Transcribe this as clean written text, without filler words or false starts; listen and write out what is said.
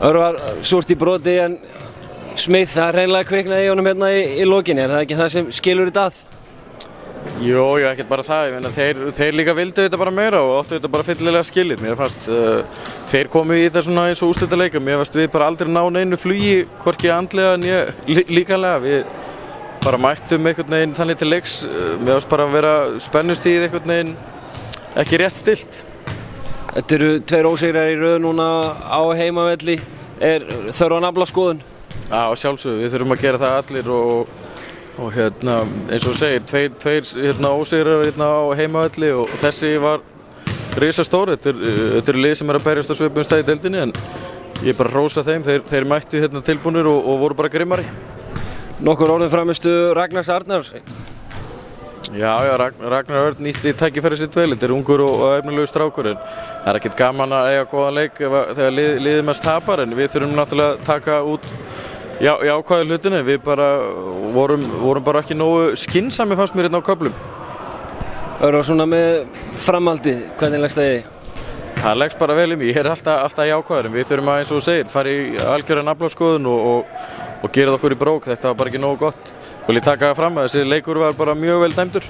Örvar súrt í broti en Smith, það hreinlega kviknaði í honum hérna í lokinni, það ekki það sem skilur þetta að? Jú, ekkert bara það, ég meina þeir líka vildu þetta bara meira og áttu þetta bara fyllilega skilið. Mér fannst þeir komu í þetta svona eins og úrslitaleika, mér fannst við bara aldrei ná neinu flugi, hvorki andlega né líkamlega. Við bara mættum einhvern veginn þannig til leiks, mér fannst bara að vera spennustigið einhvern veginn ekki rétt stillt. Þetta eru 2 ósigrar í röð núna á heimavelli, er þörf á naflaskoðun? Já, sjálfsögðu, við þurfum að gera það allir og hérna, eins og þú segir, tveir ósigrar á heimavelli og þessi var risastór. Þetta eru lið sem að berjast á svipuðum stað í deildinni en ég bara hrósa þeim, þeir mættu tilbúnir og voru bara grimmari. Nokkur orðin framistu Ragnars Arnars? Já, Ragnar Örn nýtti tækifærið sitt vel, þetta er ungur og efnilegur strákur en það er ekkert gaman að eiga góðan leik þegar liðið mest tapar en við þurfum náttúrulega að taka út jákvæðu hlutina, við bara vorum bara ekki nógu skynsami fannst mér hérna á köflum. Örvar svona með framhaldið, hvernig leggst það í? Það leggst bara vel í mig, ég er alltaf jákvæður en við þurfum að eins og þú segir, fara í algjöra naflaskoðun og gera það okkur í brók, þetta var bara ekki nógu gott. Vil ég taka það fram að þessi leikur var bara mjög vel dæmdur.